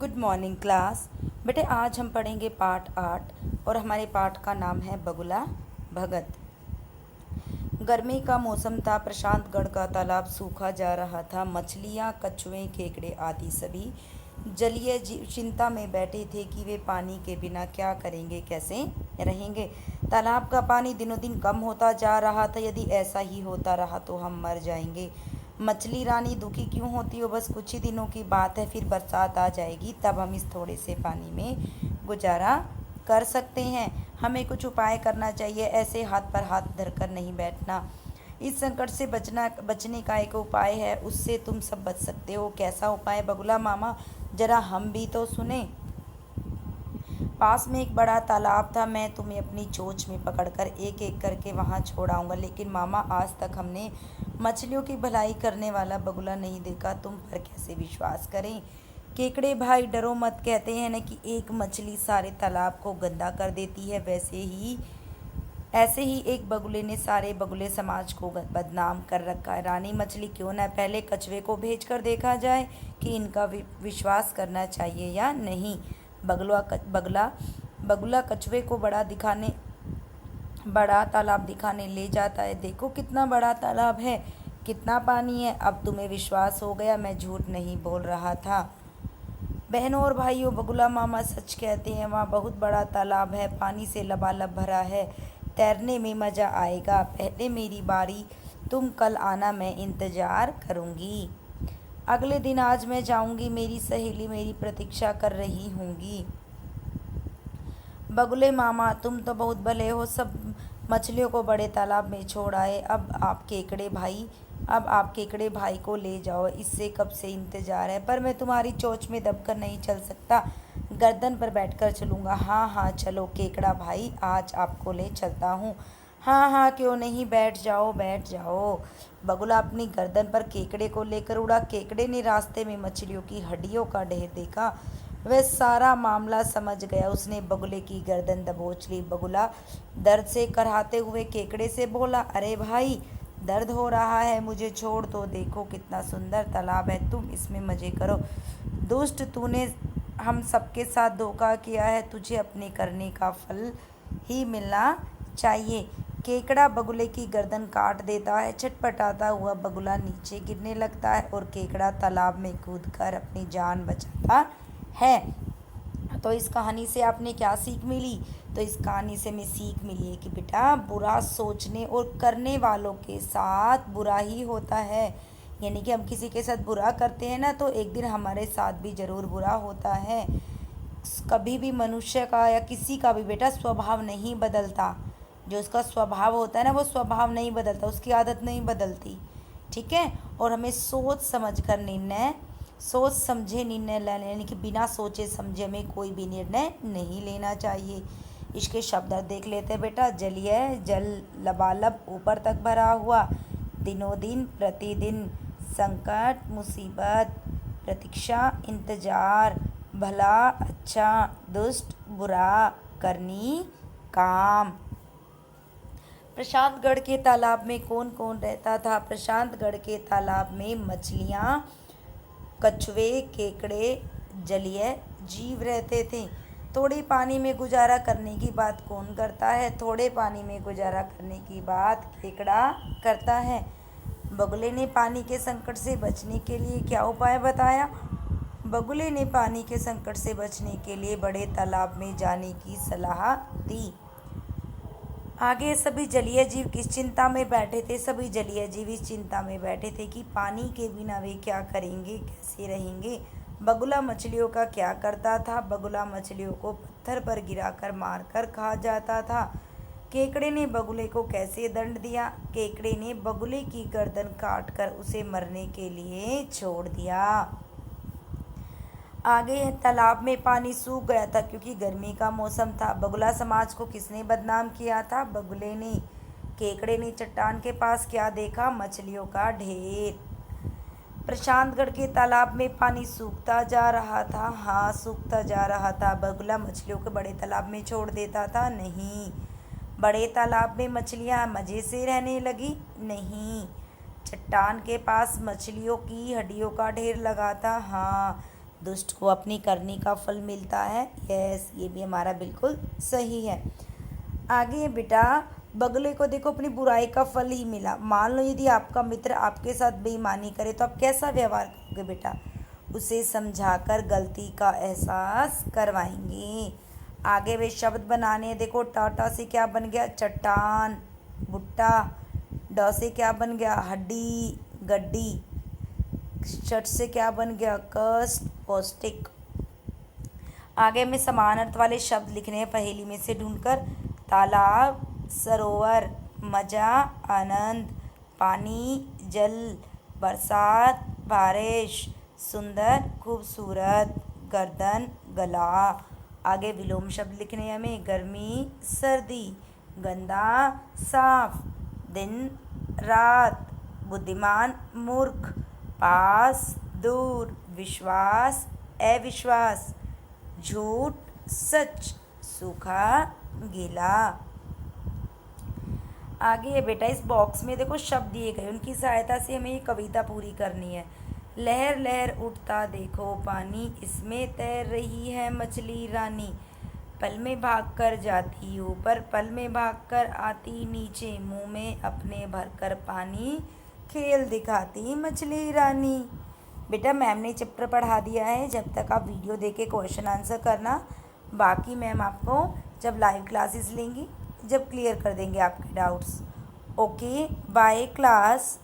Good morning class. बेटे आज हम पढ़ेंगे पाठ 8 और हमारे पाठ का नाम है बगुला भगत। गर्मी का मौसम था। प्रशांतगढ़ का तालाब सूखा जा रहा था। मछलियाँ, कछुए, केकड़े आदि सभी जलीय जीव चिंता में बैठे थे कि वे पानी के बिना क्या करेंगे, कैसे रहेंगे। तालाब का पानी दिनों दिन कम होता जा रहा था। यदि ऐसा ही होता रहा तो हम मर जाएंगे। मछली रानी दुखी क्यों होती हो? बस कुछ ही दिनों की बात है, फिर बरसात आ जाएगी, तब हम इस थोड़े से पानी में गुजारा कर सकते हैं। हमें कुछ उपाय करना चाहिए, ऐसे हाथ पर हाथ धरकर नहीं बैठना। इस संकट से बचने का एक उपाय है, उससे तुम सब बच सकते हो। कैसा उपाय बगुला मामा? जरा हम भी तो सुने। पास में एक बड़ा तालाब था। मैं तुम्हें अपनी चोंच में पकड़कर एक एक करके वहां छोड़ाऊंगा। लेकिन मामा, आज तक हमने मछलियों की भलाई करने वाला बगुला नहीं देखा, तुम पर कैसे विश्वास करें? केकड़े भाई डरो मत, कहते हैं न कि एक मछली सारे तालाब को गंदा कर देती है, ऐसे ही एक बगुले ने सारे बगुले समाज को बदनाम कर रखा है। रानी मछली, क्यों न पहले कछुए को भेजकर देखा जाए कि इनका विश्वास करना चाहिए या नहीं। बगुला कछुए को बड़ा तालाब दिखाने ले जाता है। देखो कितना बड़ा तालाब है, कितना पानी है। अब तुम्हें विश्वास हो गया, मैं झूठ नहीं बोल रहा था। बहनों और भाइयों, बगुला मामा सच कहते हैं। वहाँ बहुत बड़ा तालाब है, पानी से लबालब भरा है। तैरने में मज़ा आएगा। पहले मेरी बारी, तुम कल आना, मैं इंतज़ार करूँगी। अगले दिन आज मैं जाऊँगी, मेरी सहेली मेरी प्रतीक्षा कर रही होंगी। बगुले मामा, तुम तो बहुत भले हो, सब मछलियों को बड़े तालाब में छोड़ आए। अब आप केकड़े भाई को ले जाओ, इससे कब से इंतजार है। पर मैं तुम्हारी चोंच में दबकर नहीं चल सकता, गर्दन पर बैठकर चलूँगा। हाँ हाँ चलो केकड़ा भाई, आज आपको ले चलता हूँ। हाँ हाँ क्यों नहीं, बैठ जाओ बैठ जाओ। बगुला अपनी गर्दन पर केकड़े को लेकर उड़ा। केकड़े ने रास्ते में मछलियों की हड्डियों का ढेर देखा। वह सारा मामला समझ गया। उसने बगुले की गर्दन दबोच ली। बगुला दर्द से कराहते हुए केकड़े से बोला, अरे भाई, दर्द हो रहा है, मुझे छोड़ दो। देखो कितना सुंदर तालाब है, तुम इसमें मज़े करो। दुष्ट, तूने हम सबके साथ धोखा किया है, तुझे अपने करने का फल ही मिलना चाहिए। केकड़ा बगुले की गर्दन काट देता है। छटपटाता हुआ बगुला नीचे गिरने लगता है और केकड़ा तालाब में कूदकर अपनी जान बचाता है। तो इस कहानी से आपने क्या सीख मिली? तो इस कहानी से हमें सीख मिली है कि बेटा, बुरा सोचने और करने वालों के साथ बुरा ही होता है। यानी कि हम किसी के साथ बुरा करते हैं ना, तो एक दिन हमारे साथ भी ज़रूर बुरा होता है। कभी भी मनुष्य का या किसी का भी बेटा स्वभाव नहीं बदलता। जो उसका स्वभाव होता है ना, वो स्वभाव नहीं बदलता, उसकी आदत नहीं बदलती। ठीक है। और हमें सोच समझे निर्णय लेने, यानी कि बिना सोचे समझे हमें कोई भी निर्णय नहीं लेना चाहिए। इसके शब्द देख लेते हैं बेटा। जल लबालब ऊपर तक भरा हुआ, दिनों दिन प्रतिदिन संकट मुसीबत, प्रतीक्षा इंतजार, भला अच्छा दुष्ट बुरा, करनी काम। प्रशांतगढ़ के तालाब में कौन कौन रहता था? प्रशांतगढ़ के तालाब में मछलियाँ, कछुए, केकड़े, जलीय जीव रहते थे। थोड़े पानी में गुजारा करने की बात कौन करता है? थोड़े पानी में गुजारा करने की बात केकड़ा करता है। बगुले ने पानी के संकट से बचने के लिए क्या उपाय बताया? बगुले ने पानी के संकट से बचने के लिए बड़े तालाब में जाने की सलाह दी। आगे सभी जलीय जीव किस चिंता में बैठे थे? सभी जलीय जीव इस चिंता में बैठे थे कि पानी के बिना वे क्या करेंगे, कैसे रहेंगे। बगुला मछलियों का क्या करता था? बगुला मछलियों को पत्थर पर गिराकर मारकर खा जाता था। केकड़े ने बगुले को कैसे दंड दिया? केकड़े ने बगुले की गर्दन काटकर उसे मरने के लिए छोड़ दिया। आगे तालाब में पानी सूख गया था क्योंकि गर्मी का मौसम था। बगुला समाज को किसने बदनाम किया था? बगुले ने। केकड़े ने चट्टान के पास क्या देखा? मछलियों का ढेर। प्रशांतगढ़ के तालाब में पानी सूखता जा रहा था। हाँ, सूखता जा रहा था। बगुला मछलियों को बड़े तालाब में छोड़ देता था। नहीं। बड़े तालाब में मछलियाँ मज़े से रहने लगी। नहीं। चट्टान के पास मछलियों की हड्डियों का ढेर लगा था। हाँ। दुष्ट को अपनी करनी का फल मिलता है। यस, ये भी हमारा बिल्कुल सही है। आगे है बेटा, बगले को देखो अपनी बुराई का फल ही मिला। मान लो यदि आपका मित्र आपके साथ बेईमानी करे तो आप कैसा व्यवहार करोगे बेटा? उसे समझाकर गलती का एहसास करवाएंगे। आगे वे शब्द बनाने हैं। देखो टाटा से क्या बन गया? चट्टान, भुट्टा। ड से क्या बन गया? हड्डी, गड्डी। शट से क्या बन गया? कष्ट, पौष्टिक। आगे में समान अर्थ वाले शब्द लिखने हैं पहेली में से ढूंढकर। तालाब, सरोवर, मजा, आनंद। पानी, जल। बरसात, बारिश। सुंदर, खूबसूरत। गर्दन, गला। आगे विलोम शब्द लिखने हैं हमें। गर्मी, सर्दी। गंदा, साफ। दिन, रात। बुद्धिमान, मूर्ख। पास, दूर। विश्वास, अविश्वास। झूठ, सच। सूखा, गीला। आगे है बेटा, इस बॉक्स में देखो शब्द दिए गए, उनकी सहायता से हमें ये कविता पूरी करनी है। लहर लहर उठता देखो पानी, इसमें तैर रही है मछली रानी। पल में भाग कर जाती ऊपर, पल में भाग कर आती नीचे, मुंह में अपने भरकर पानी, खेल दिखाती मछली रानी। बेटा मैम ने चैप्टर पढ़ा दिया है, जब तक आप वीडियो देख के क्वेश्चन आंसर करना। बाकी मैम आपको जब लाइव क्लासेस लेंगी जब क्लियर कर देंगे आपके डाउट्स। Okay, bye class.